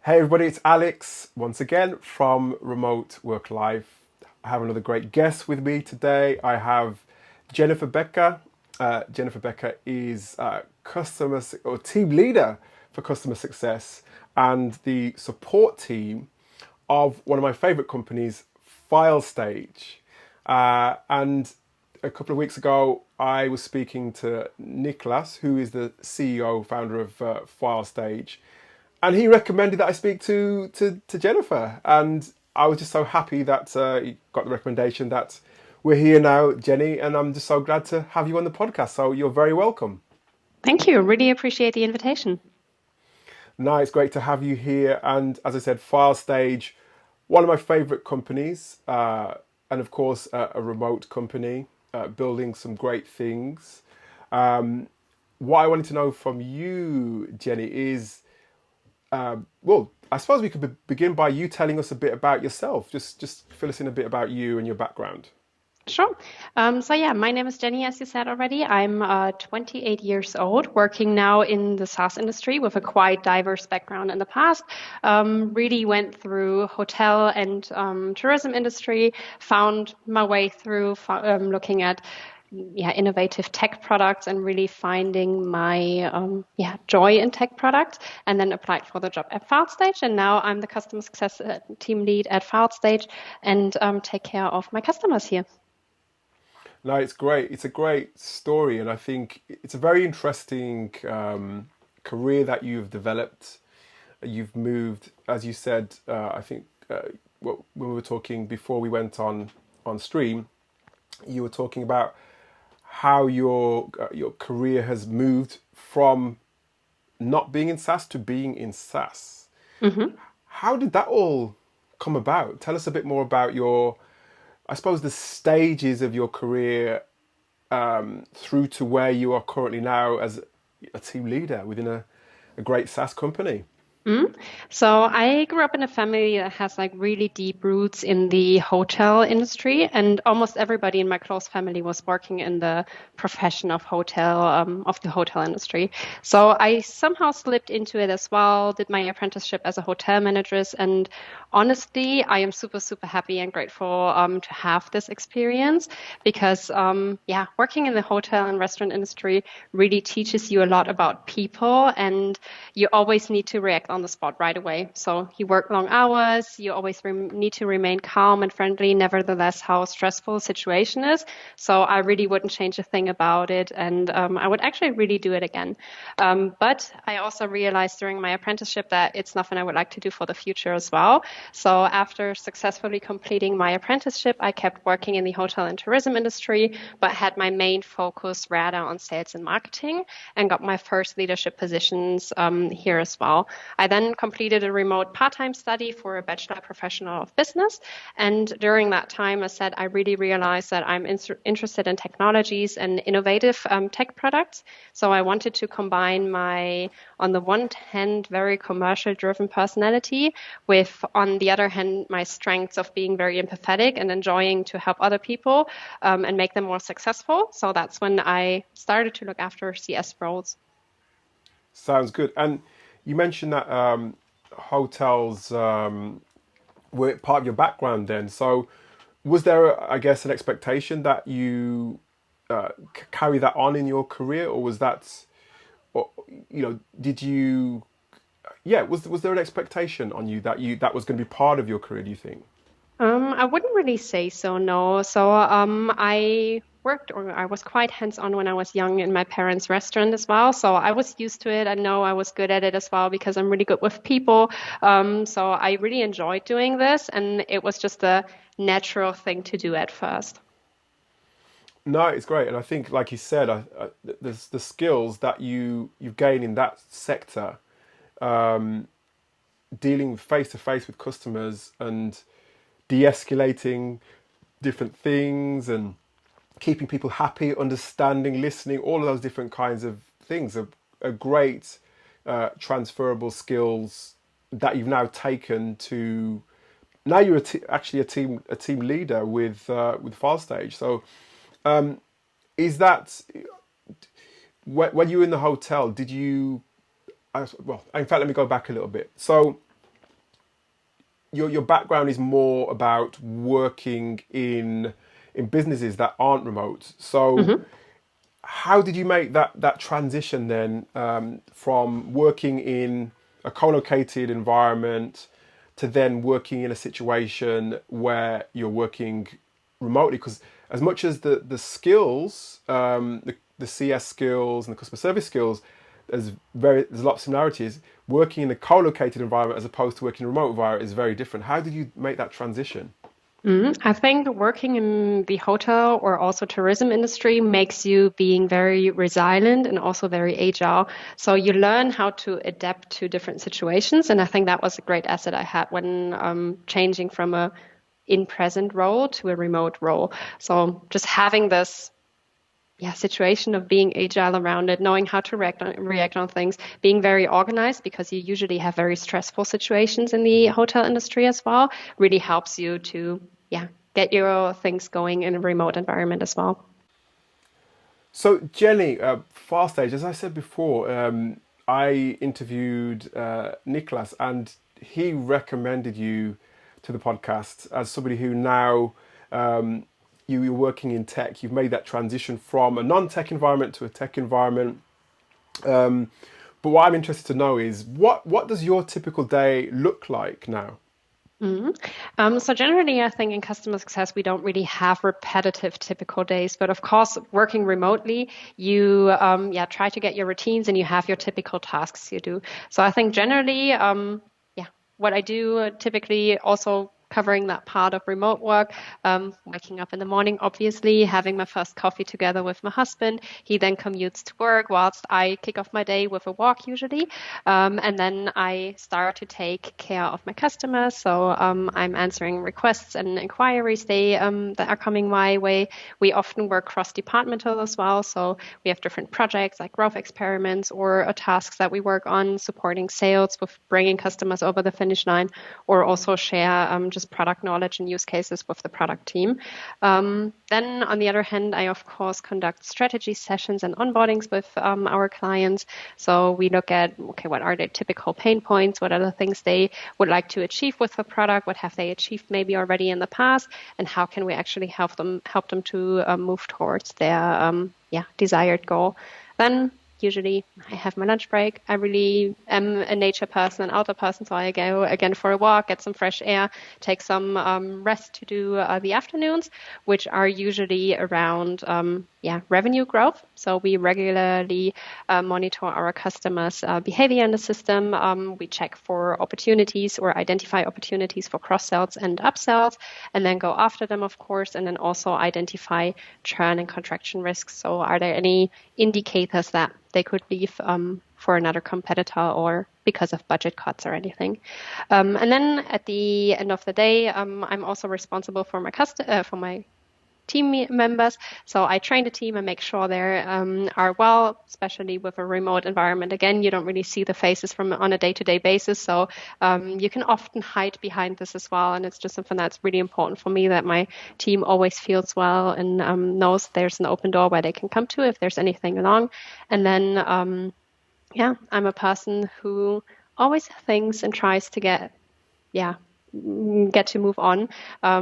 Hey everybody, it's Alex once again from Remote Work Life. I have another great guest with me today. I have Jennifer Becker. Jennifer Becker is or team leader for customer success and the support team of one of my favorite companies, FileStage. And a couple of weeks ago, I was speaking to Niklas, who is the CEO, founder of FileStage, and he recommended that I speak to Jennifer, and I was just so happy that he got the recommendation that we're here now, Jenny, and I'm just so glad to have you on the podcast. So you're very welcome. Thank you. Really appreciate the invitation. No, it's great to have you here. And as I said, File Stage, one of my favorite companies, and of course, a remote company, building some great things. What I wanted to know from you, Jenny, is well, I suppose we could begin by you telling us a bit about yourself. Just fill us in a bit about you and your background. Sure. My name is Jenny, as you said already. I'm 28 years old, working now in the SaaS industry with a quite diverse background in the past. Really went through hotel and tourism industry, found my way through looking at innovative tech products and really finding my joy in tech products, and then applied for the job at FileStage. And now I'm the customer success team lead at FileStage and take care of my customers here. No, it's great. It's a great story, and I think it's a very interesting career that you've developed. You've moved, as you said. I think when we were talking before we went on stream, you were talking about how your career has moved from not being in SaaS to being in SaaS. Mhm. How did that all come about? Tell us a bit more about I suppose, the stages of your career through to where you are currently now as a team leader within a great SaaS company. Mm. So I grew up in a family that has like really deep roots in the hotel industry, and almost everybody in my close family was working in the profession of the hotel industry. So I somehow slipped into it as well. Did my apprenticeship as a hotel manageress, and honestly, I am super super happy and grateful to have this experience because working in the hotel and restaurant industry really teaches you a lot about people, and you always need to react on the spot right away. So you work long hours, you always need to remain calm and friendly, nevertheless, how stressful the situation is. So I really wouldn't change a thing about it. And I would actually really do it again. But I also realized during my apprenticeship that it's nothing I would like to do for the future as well. So after successfully completing my apprenticeship, I kept working in the hotel and tourism industry, but had my main focus rather on sales and marketing, and got my first leadership positions here as well. I then completed a remote part-time study for a bachelor professional of business. And during that time, I said, I really realized that I'm interested in technologies and innovative tech products. So I wanted to combine my, on the one hand, very commercial driven personality with, on the other hand, my strengths of being very empathetic and enjoying to help other people and make them more successful. So that's when I started to look after CS roles. Sounds good. And you mentioned that hotels were part of your background then. So was there, I guess, an expectation that you carry that on in your career, or was that, or, did you, yeah, was there an expectation on you that was going to be part of your career, do you think? I wouldn't really say so, no. I worked, or I was quite hands-on when I was young in my parents' restaurant as well. So I was used to it. I know I was good at it as well because I'm really good with people. So I really enjoyed doing this, and it was just a natural thing to do at first. No, it's great, and I think, like you said, the skills that you gain in that sector, dealing face to face with customers and de-escalating different things and keeping people happy, understanding, listening, all of those different kinds of things are great transferable skills that you've now taken to. Now you're actually a team leader with File Stage. So is that when you were in the hotel? Did you? Well, in fact, let me go back a little bit. So your background is more about working in businesses that aren't remote. So Hmm. how did you make that transition then, from working in a co-located environment to then working in a situation where you're working remotely? Because as much as the skills, the CS skills and the customer service skills, there's a lot of similarities. Working in a co-located environment as opposed to working in a remote environment is very different. How did you make that transition? I think working in the hotel or also tourism industry makes you being very resilient and also very agile. So you learn how to adapt to different situations. And I think that was a great asset I had when changing from a in-present role to a remote role. So just having this situation of being agile around it, knowing how to react on things, being very organized because you usually have very stressful situations in the hotel industry as well, really helps you to get your things going in a remote environment as well. So, Jenny, Fast Stage, as I said before, I interviewed Nicholas, and he recommended you to the podcast as somebody who now, you're working in tech. You've made that transition from a non-tech environment to a tech environment. But what I'm interested to know is what does your typical day look like now? Mhm. So generally, I think in customer success, we don't really have repetitive typical days. But of course, working remotely, you try to get your routines and you have your typical tasks you do. So I think generally, what I do typically also covering that part of remote work, waking up in the morning, obviously, having my first coffee together with my husband. He then commutes to work whilst I kick off my day with a walk usually. And then I start to take care of my customers. So I'm answering requests and inquiries that are coming my way. We often work cross-departmental as well. So we have different projects like growth experiments or tasks that we work on supporting sales with bringing customers over the finish line, or also share just product knowledge and use cases with the product team. Then on the other hand, I of course conduct strategy sessions and onboardings with our clients. So we look at, okay, what are their typical pain points? What are the things they would like to achieve with the product? What have they achieved maybe already in the past? And how can we actually help them to move towards their desired goal? Then usually I have my lunch break. I really am a nature person, an outdoor person, so I go again for a walk, get some fresh air, take some rest to do the afternoons, which are usually around revenue growth. So we regularly monitor our customers' behavior in the system. We check for opportunities or identify opportunities for cross sells and upsells, and then go after them, of course, and then also identify churn and contraction risks. So are there any indicators that they could leave for another competitor or because of budget cuts or anything. And then at the end of the day, I'm also responsible for my team members. So I train the team and make sure they are well, especially with a remote environment. Again, you don't really see the faces from on a day-to-day basis. So you can often hide behind this as well. And it's just something that's really important for me, that my team always feels well and knows there's an open door where they can come to if there's anything wrong. And then, I'm a person who always thinks and tries to get to move on.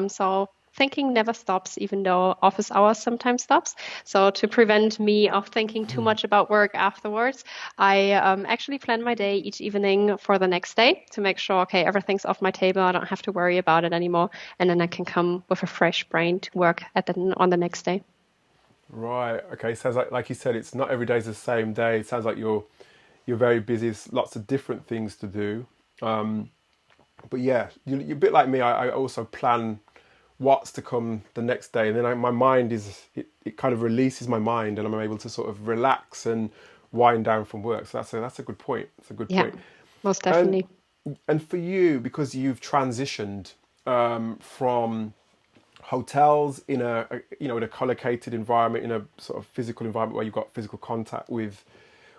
So thinking never stops, even though office hours sometimes stops. So to prevent me of thinking too much about work afterwards, I actually plan my day each evening for the next day to make sure, okay, everything's off my table. I don't have to worry about it anymore. And then I can come with a fresh brain to work on the next day. Right. Okay. Sounds like you said, it's not every day's the same day. It sounds like you're very busy. There's lots of different things to do. But yeah, you're a bit like me. I also plan what's to come the next day, and then my mind it kind of releases my mind, and I'm able to sort of relax and wind down from work. So that's a good point. That's a good Yeah, point. most And definitely. and for you, because you've transitioned from hotels in in a collocated environment, in a sort of physical environment where you've got physical contact with,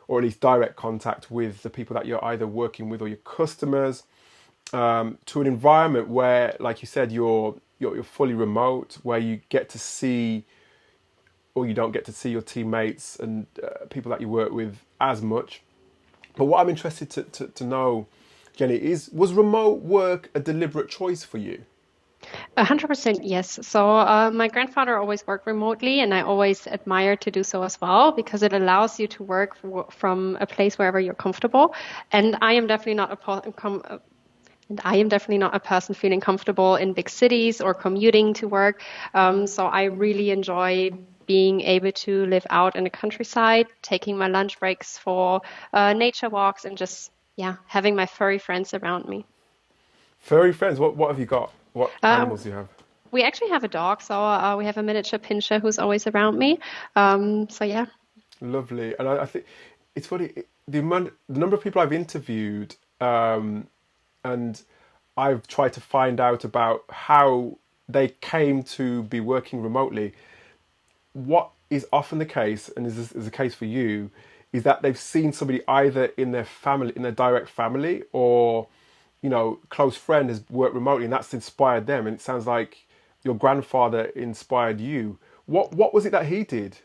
or at least direct contact with the people that you're either working with or your customers, to an environment where, like you said, you're fully remote, where you get to see, or you don't get to see your teammates and people that you work with as much. But what I'm interested to know, Jenny, was remote work a deliberate choice for you? 100% yes. So my grandfather always worked remotely, and I always admire to do so as well because it allows you to work from a place wherever you're comfortable. And I am definitely not and I am definitely not a person feeling comfortable in big cities or commuting to work. So I really enjoy being able to live out in the countryside, taking my lunch breaks for nature walks, and just yeah, having my furry friends around me. Furry friends, what have you got? What Uh, animals do you have? we actually have a dog, so we have a miniature pinscher who's always around me. So yeah. Lovely. And I think it's funny, the number of people I've interviewed, and I've tried to find out about how they came to be working remotely. What is often the case, and is the case for you, is that they've seen somebody either in their family, in their direct family, or close friend has worked remotely, and that's inspired them. And it sounds like your grandfather inspired you. What was it that he did?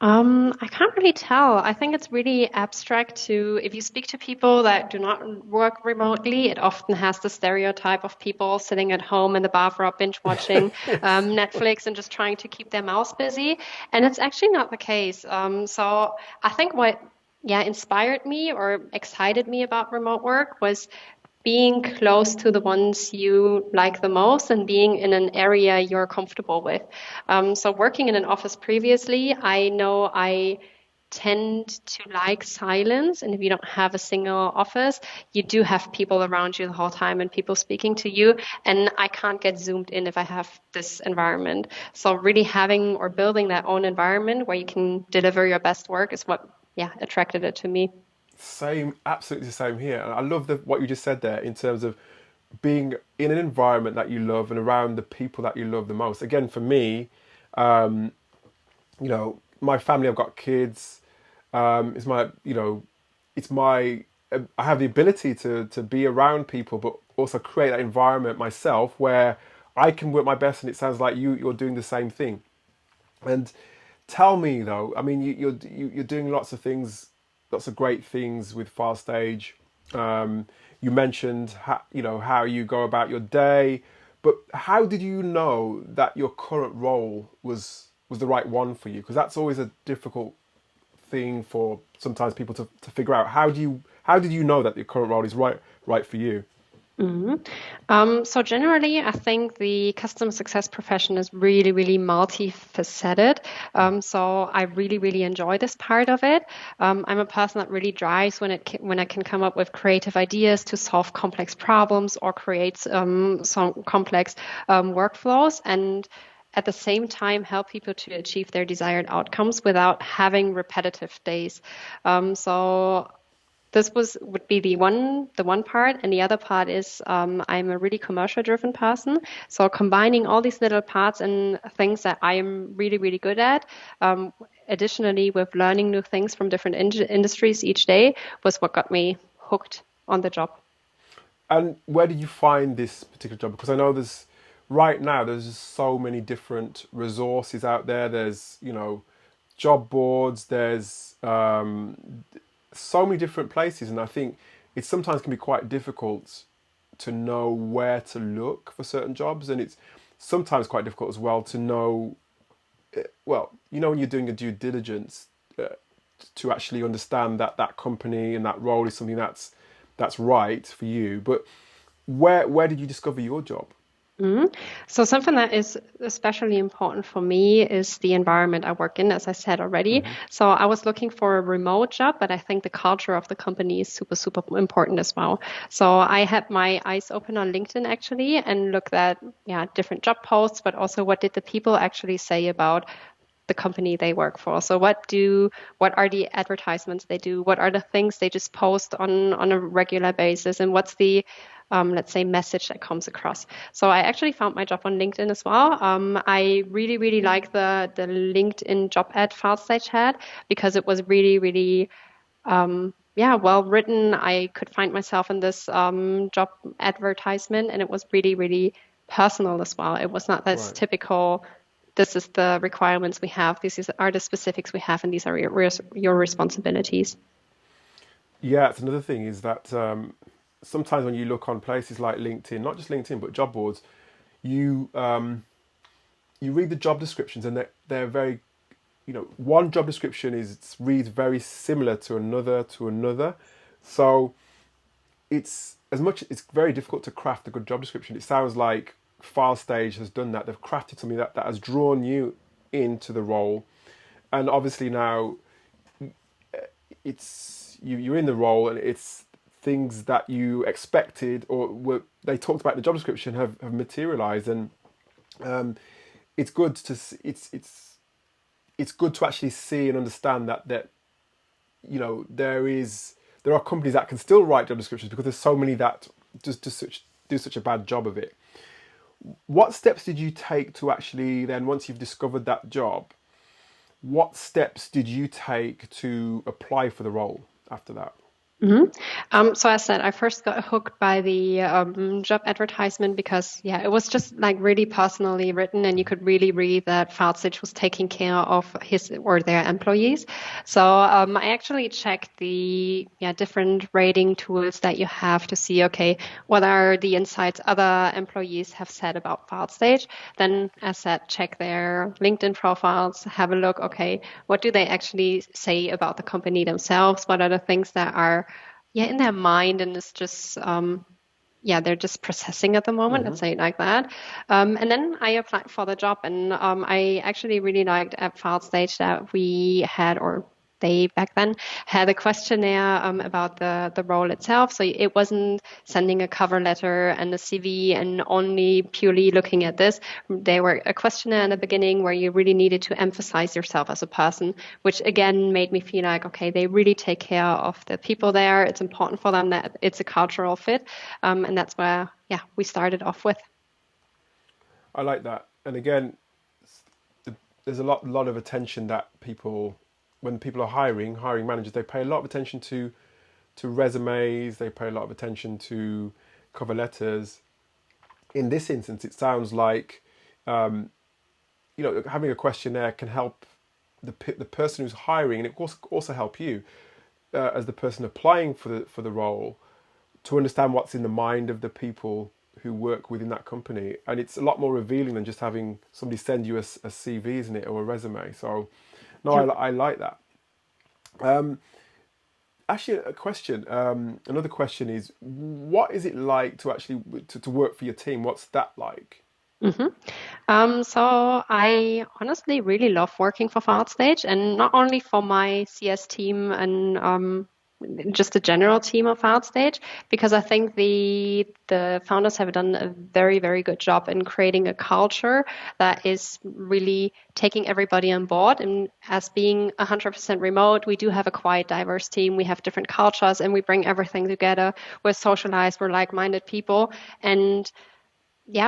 I can't really tell. I think it's really abstract to, if you speak to people that do not work remotely, it often has the stereotype of people sitting at home in the bathrobe, binge watching Yes. Netflix and just trying to keep their mouths busy. And it's actually not the case. So I think what, yeah, inspired me or excited me about remote work was being close to the ones you like the most and being in an area you're comfortable with. So working in an office previously, I know I tend to like silence. And if you don't have a single office, you do have people around you the whole time and people speaking to you. And I can't get zoomed in if I have this environment. So really having or building that own environment where you can deliver your best work is what, yeah, attracted it to me. Same, absolutely the same here. And I love what you just said there in terms of being in an environment that you love and around the people that you love the most. Again, for me, my family, I've got kids. It's my, it's my, I have the ability to be around people, but also create that environment myself where I can work my best. And it sounds like you're doing the same thing. And tell me though, I mean, you're doing lots of things, lots of great things with File Stage. You mentioned how you go about your day, but how did you know that your current role was the right one for you? Because that's always a difficult thing for sometimes people to figure out. How did you know that your current role is right for you? So generally, I think the customer success profession is really, really multifaceted. So I really, really enjoy this part of it. I'm a person that really drives when I can come up with creative ideas to solve complex problems or create some complex workflows and at the same time help people to achieve their desired outcomes without having repetitive days. So this would be the one part, and the other part is I'm a really commercial driven person. So combining all these little parts and things that I am really really good at, additionally with learning new things from different industries each day, was what got me hooked on the job. And where did you find this particular job? Because I know right now there's just so many different resources out there. There's job boards. There's so many different places, and I think it sometimes can be quite difficult to know where to look for certain jobs, and it's sometimes quite difficult as well to know. Well, when you're doing a due diligence, uh, to actually understand that that company and that role is something that's right for you. But where did you discover your job? Mhm. So something that is especially important for me is the environment I work in, as I said already. Hmm. So I was looking for a remote job, but I think the culture of the company is super, super important as well. So I had my eyes open on LinkedIn actually and looked at yeah, different job posts, but also what did the people actually say about the company they work for. So what are the advertisements they do? What are the things they just post on a regular basis? And what's the let's say message that comes across. So I actually found my job on LinkedIn as well. I really, really like the LinkedIn job ad files they had because it was really, really yeah, well written. I could find myself in this job advertisement and it was really, really personal as well. It was not this Right. typical this is the requirements we have. Are the specifics we have, and these are your responsibilities. Yeah, it's another thing is that sometimes when you look on places like LinkedIn, not just LinkedIn but job boards, you you read the job descriptions and they're very, one job description reads very similar to another to another. So it's very difficult to craft a good job description. It sounds like File Stage has done that. They've crafted something that has drawn you into the role, and obviously now you're in the role, and it's things that you expected or they talked about in the job description have materialized, and um, it's good to it's good to actually see and understand that there are companies that can still write job descriptions because there's so many that just do such a bad job of it. What steps did you take to actually then, once you've discovered that job, what steps did you take to apply for the role after that? hmm so as I said, I first got hooked by the job advertisement because, yeah, it was just like really personally written, and you could really read that Fartsich was taking care of his or their employees. So I actually checked the different rating tools that you have to see, okay, what are the insights other employees have said about Fartstage. Then, as I said, check their LinkedIn profiles, have a look, okay, what do they actually say about the company themselves? What are the things that are in their mind and it's just they're just processing at the moment, let's say it like that. And then I applied for the job, and I actually really liked at File Stage that we had, or they back then had a questionnaire about the role itself. So it wasn't sending a cover letter and a CV and only purely looking at this. They were a questionnaire in the beginning where you really needed to emphasize yourself as a person, which again made me feel like, okay, they really take care of the people there. It's important for them that it's a cultural fit. And that's where, we started off with. I like that. And again, there's a lot of attention that when people are hiring managers, they pay a lot of attention to resumes. They pay a lot of attention to cover letters. In this instance, it sounds like having a questionnaire can help the person who's hiring, and it also help you as the person applying for the role to understand what's in the mind of the people who work within that company. And it's a lot more revealing than just having somebody send you a CV, isn't it, or a resume. So, no, Yeah. I like that. Um, Actually, a question. Another question is, what is it like to actually to work for your team? What's that like? hmm so I honestly really love working for FartStage, and not only for my CS team and just the general team of FartStage, because I think the founders have done a very, very good job in creating a culture that is really taking everybody on board. And as being 100% remote, we do have a quite diverse team. We have different cultures, and we bring everything together. We're socialized. We're like-minded people, and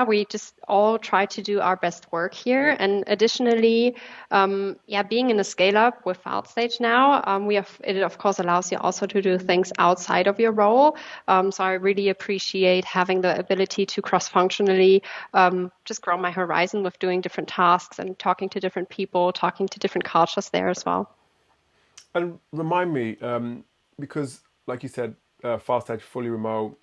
we just all try to do our best work here. And additionally, being in a scale up with Outstage now, it of course allows you also to do things outside of your role. So I really appreciate having the ability to cross-functionally just grow my horizon with doing different tasks and talking to different people, talking to different cultures there as well. And remind me, because like you said, Fast Edge fully remote.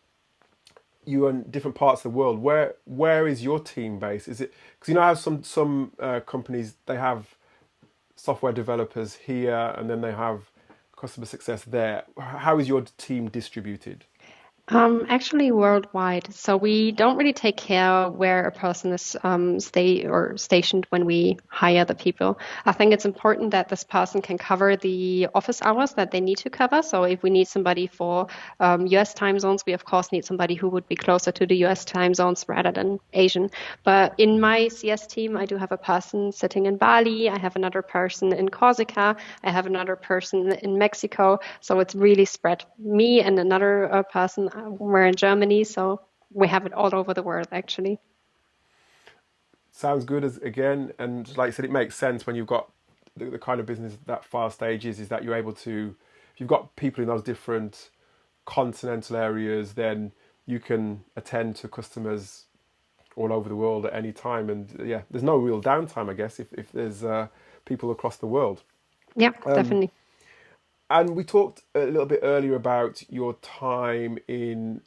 You're in different parts of the world. Where is your team based? Is it because how some companies, they have software developers here and then they have customer success there. How is your team distributed? Actually, worldwide. So we don't really take care where a person is stationed when we hire the people. I think it's important that this person can cover the office hours that they need to cover. So if we need somebody for US time zones, we of course need somebody who would be closer to the US time zones rather than Asian. But in my CS team, I do have a person sitting in Bali. I have another person in Corsica. I have another person in Mexico. So it's really spread. Me and another person, we're in Germany. So we have it all over the world, actually. Sounds good as again, and like I said, it makes sense when you've got the kind of business that Fast Stage is that you're able to, if you've got people in those different continental areas, then you can attend to customers all over the world at any time. And yeah, there's no real downtime, I guess, if there's people across the world. Yeah, Um, definitely. and we talked a little bit earlier about your time in.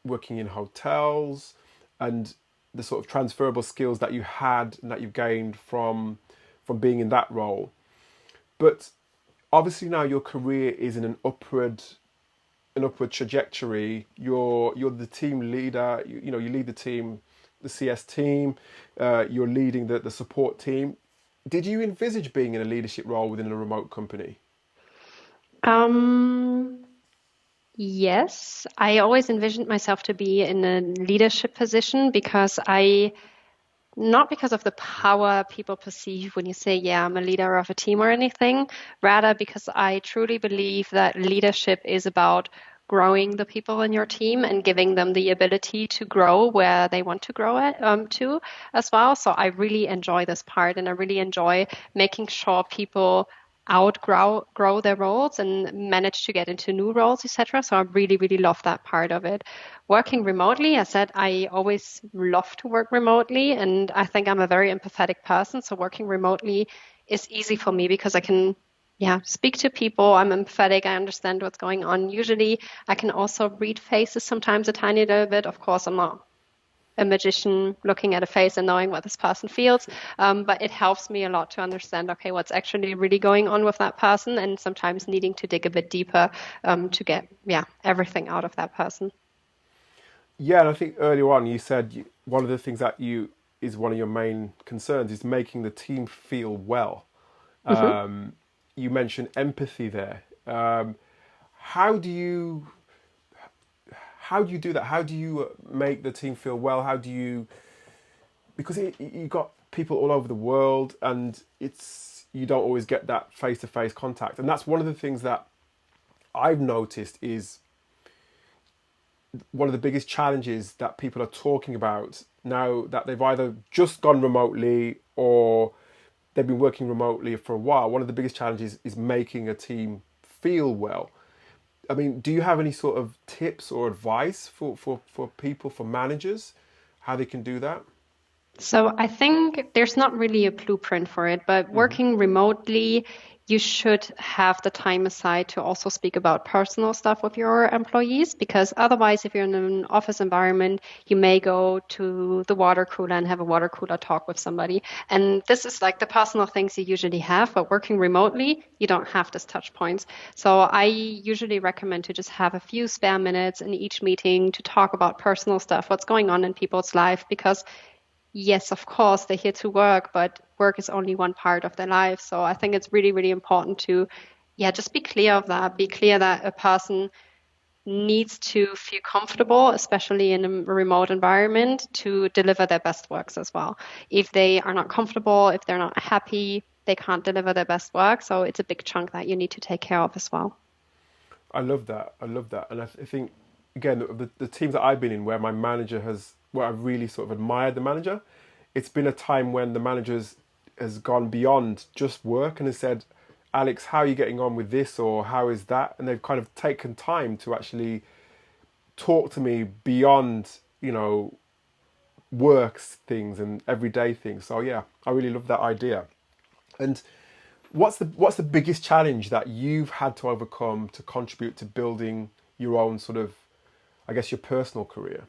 working in hotels, and the sort of transferable skills that you had and that you've gained from being in that role. But obviously now your career is in an upward trajectory. You're the team leader. You lead the team, the CS team. You're leading the support team. Did you envisage being in a leadership role within a remote company? Um, yes, I always envisioned myself to be in a leadership position because not because of the power people perceive when you say, yeah, I'm a leader of a team or anything, rather because I truly believe that leadership is about growing the people in your team and giving them the ability to grow where they want to grow to as well. So I really enjoy this part and I really enjoy making sure people outgrow their roles and manage to get into new roles, etc. So I really, really love that part of it. Working remotely, I said I always love to work remotely, and I think I'm a very empathetic person. So working remotely is easy for me because I can, yeah, speak to people. I'm empathetic. I understand what's going on. Usually, I can also read faces sometimes a tiny little bit. Of course, I'm not a magician looking at a face and knowing what this person feels. But it helps me a lot to understand, okay, what's actually really going on with that person, and sometimes needing to dig a bit deeper to get, yeah, everything out of that person. Yeah, and I think earlier on you said one of the things that you is one of your main concerns is making the team feel well. hmm You mentioned empathy there. How do you how do you do that? How do you make the team feel well? How do you because you got people all over the world, and it's you don't always get that face to face contact, and that's one of the things that I've noticed is one of the biggest challenges that people are talking about now that they've either just gone remotely or they've been working remotely for a while. One of the biggest challenges is making a team feel well. I mean, do you have any sort of tips or advice for people, for managers, how they can do that? So I think there's not really a blueprint for it, but Hmm. working remotely, you should have the time aside to also speak about personal stuff with your employees, because otherwise, if you're in an office environment, you may go to the water cooler and have a water cooler talk with somebody. And this is like the personal things you usually have, but working remotely, you don't have this touch points. So I usually recommend to just have a few spare minutes in each meeting to talk about personal stuff, what's going on in people's life, because yes, of course, they're here to work, but work is only one part of their life. So I think it's really, really important to, yeah, just be clear of that. Be clear that a person needs to feel comfortable, especially in a remote environment, to deliver their best works as well. If they are not comfortable, if they're not happy, they can't deliver their best work. So it's a big chunk that you need to take care of as well. I love that. I love that. And I think, again, the teams that I've been in where my manager has, where I've really sort of admired the manager, it's been a time when the manager's has gone beyond just work and has said, Alex, how are you getting on with this, or how is that? And they've kind of taken time to actually talk to me beyond, works things and everyday things. So yeah, I really love that idea. And what's the biggest challenge that you've had to overcome to contribute to building your own sort of, I guess, your personal career?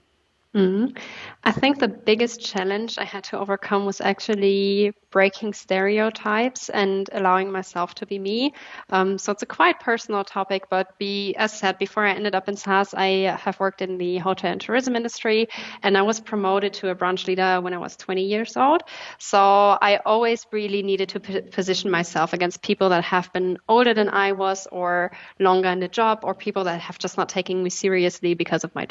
Mhm. I think the biggest challenge I had to overcome was actually breaking stereotypes and allowing myself to be me. So it's a quite personal topic, but as said, before I ended up in SaaS, I have worked in the hotel and tourism industry, and I was promoted to a branch leader when I was 20 years old. So I always really needed to position myself against people that have been older than I was or longer in the job, or people that have just not taken me seriously because of my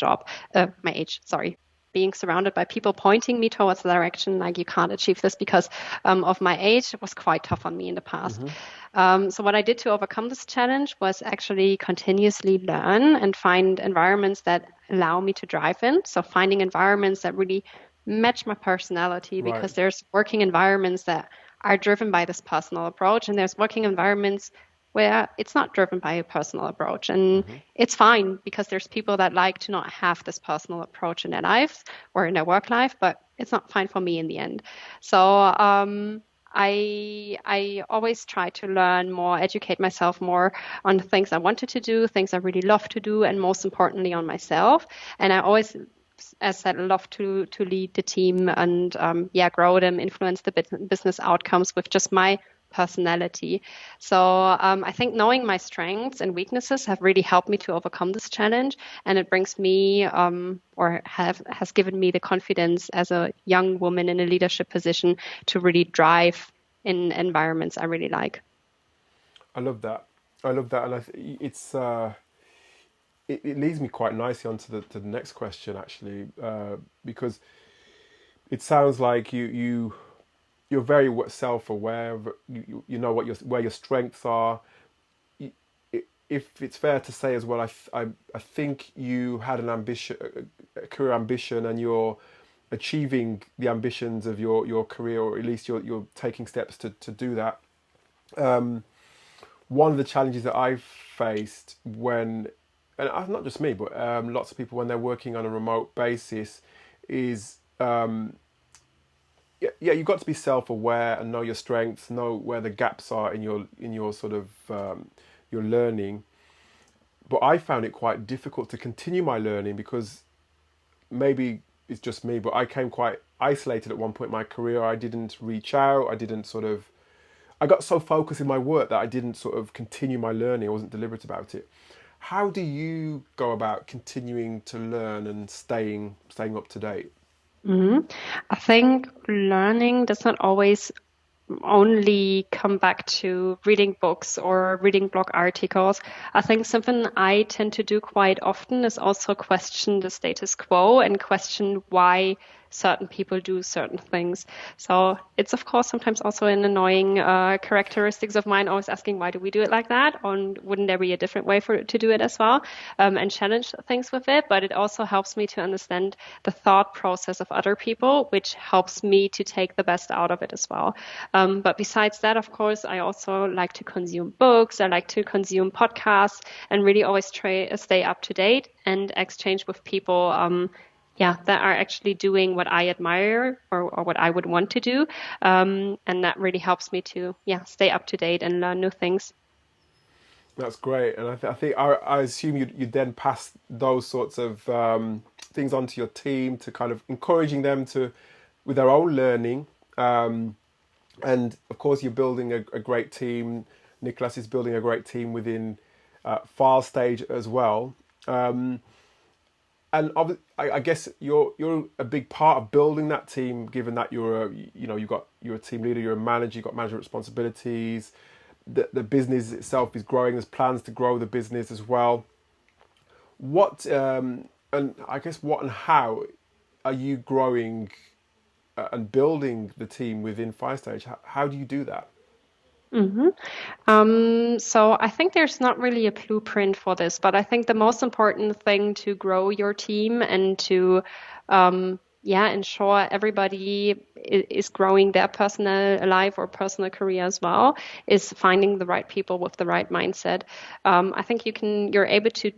age, sorry, being surrounded by people pointing me towards the direction like you can't achieve this because of my age. It was quite tough on me in the past. Hmm. So what I did to overcome this challenge was actually continuously learn and find environments that allow me to drive in. So finding environments that really match my personality, Right. because there's working environments that are driven by this personal approach, and there's working environments where it's not driven by a personal approach. And Hmm. it's fine because there's people that like to not have this personal approach in their lives or in their work life, but it's not fine for me in the end. So I always try to learn more, educate myself more on the things I wanted to do, things I really love to do, and most importantly on myself. And I always, as I said, love to lead the team and yeah, grow them, influence the business outcomes with just my personality. So I think knowing my strengths and weaknesses have really helped me to overcome this challenge, and it brings me or has given me the confidence as a young woman in a leadership position to really drive in environments I really like. I love that. I love that, and it leads me quite nicely onto the next question, actually, because it sounds like you're very self-aware. You know what where your strengths are. If it's fair to say as well, I think you had an ambition, a career ambition, and you're achieving the ambitions of your career, or at least you're taking steps to do that. One of the challenges that I've faced when, and not just me, but lots of people when they're working on a remote basis, is yeah, you've got to be self-aware and know your strengths, know where the gaps are in your sort of your learning. But I found it quite difficult to continue my learning because maybe it's just me, but I came quite isolated at one point in my career. I didn't reach out. I didn't sort of. I got so focused in my work that I didn't sort of continue my learning. I wasn't deliberate about it. How do you go about continuing to learn and staying up to date? hmm I think learning does not always only come back to reading books or reading blog articles. I think something I tend to do quite often is also question the status quo and question why certain people do certain things. So it's of course sometimes also an annoying characteristics of mine, always asking why do we do it like that, or wouldn't there be a different way for to do it as well, and challenge things with it. But it also helps me to understand the thought process of other people, which helps me to take the best out of it as well. But besides that, of course, I also like to consume books. I like to consume podcasts and really always stay up to date and exchange with people. Yeah, that are actually doing what I admire or what I would want to do. And that really helps me to, yeah, stay up to date and learn new things. That's great, and I think I assume you then pass those sorts of things onto your team to kind of encouraging them to with their own learning. And of course, you're building a great team. Nicholas is building a great team within file stage as well. And I guess you're a big part of building that team, given that you're a team leader, you're a manager, you've got management responsibilities. The business itself is growing. There's plans to grow the business as well. What and I guess what and how are you growing and building the team within Firestage? How do you do that? hmm so I think there's not really a blueprint for this, but I think the most important thing to grow your team and to, yeah, ensure everybody is growing their personal life or personal career as well, is finding the right people with the right mindset. I think you're able to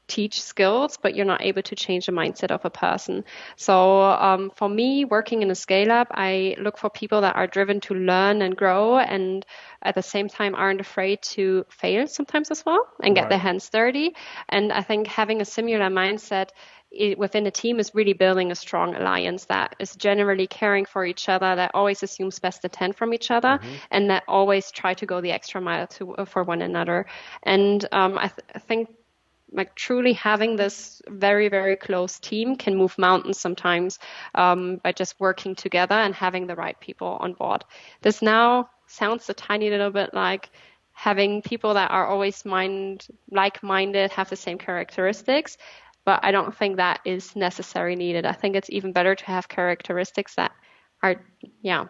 teach skills, but you're not able to change the mindset of a person. So for me, working in a scale up, I look for people that are driven to learn and grow, and at the same time aren't afraid to fail sometimes as well and get their Right. hands dirty. And I think having a similar mindset within a team is really building a strong alliance that is generally caring for each other, that always assumes best intent from each other, Hmm. and that always try to go the extra mile for one another. And I think like truly having this very, very close team can move mountains sometimes, by just working together and having the right people on board. This now sounds a tiny little bit like having people that are always like-minded, have the same characteristics, but I don't think that is necessarily needed. I think it's even better to have characteristics that are, yeah,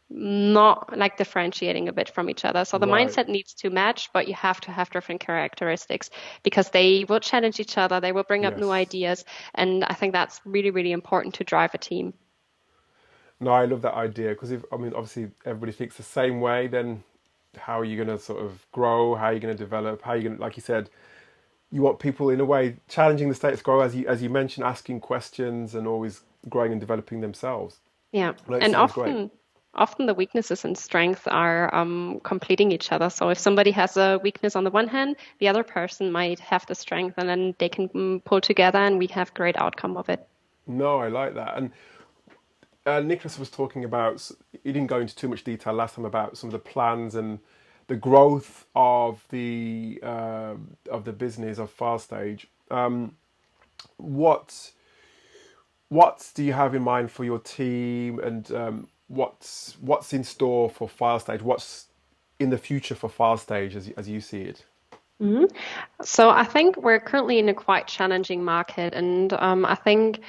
not like differentiating a bit from each other. So the Right. mindset needs to match, but you have to have different characteristics because they will challenge each other, they will bring up new Yes. ideas. And I think that's really, really important to drive a team. No, I love that idea because if I mean, obviously, everybody thinks the same way, then how are you going to sort of grow? How are you going to develop? How are you going to, like you said, you want people in a way challenging the status quo, as you mentioned, asking questions and always growing and developing themselves. Yeah. No, it And sounds great. often the weaknesses and strengths are completing each other. So if somebody has a weakness on the one hand, the other person might have the strength, and then they can pull together, and we have great outcome of it. No, I like that. And Nicholas was talking about, he didn't go into too much detail last time about some of the plans and the growth of the business of File Stage. What what do you have in mind for your team, and what's in store for File Stage? What's in the future for File Stage as you see it? Mhm. So I think we're currently in a quite challenging market, and I think,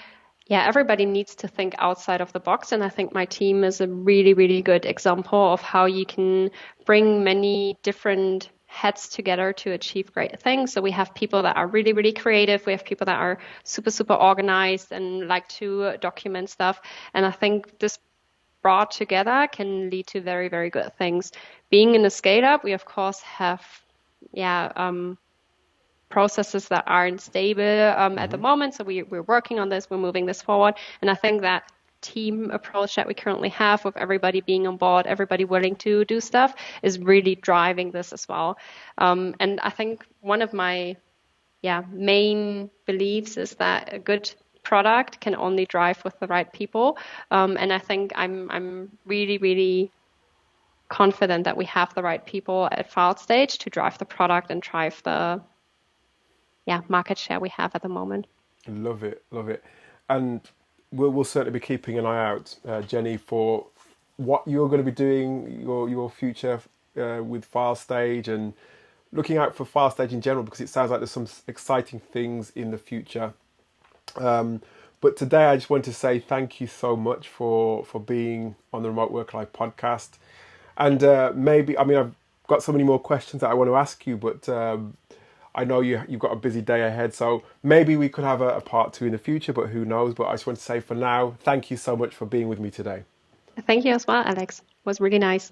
yeah, everybody needs to think outside of the box. And I think my team is a really, really good example of how you can bring many different heads together to achieve great things. So we have people that are really, really creative. We have people that are super, super organized and like to document stuff. And I think this brought together can lead to very, very good things. Being in a scale up, we of course have, yeah, processes that aren't stable at the moment. So we're working on this, we're moving this forward. And I think that team approach that we currently have with everybody being on board, everybody willing to do stuff is really driving this as well. And I think one of my main beliefs is that a good product can only drive with the right people. And I think I'm really, really confident that we have the right people at File Stage to drive the product and drive the market share we have at the moment. Love it, love it. And we'll certainly be keeping an eye out, Jenny, for what you're going to be doing, your future with File Stage, and looking out for File Stage in general, because it sounds like there's some exciting things in the future. But today I just want to say thank you so much for being on the Remote Work Life podcast. And maybe, I mean, I've got so many more questions that I want to ask you, but I know you've got a busy day ahead, so maybe we could have a part two in the future, but who knows. But I just want to say for now, thank you so much for being with me today. Thank you as well, Alex. It was really nice.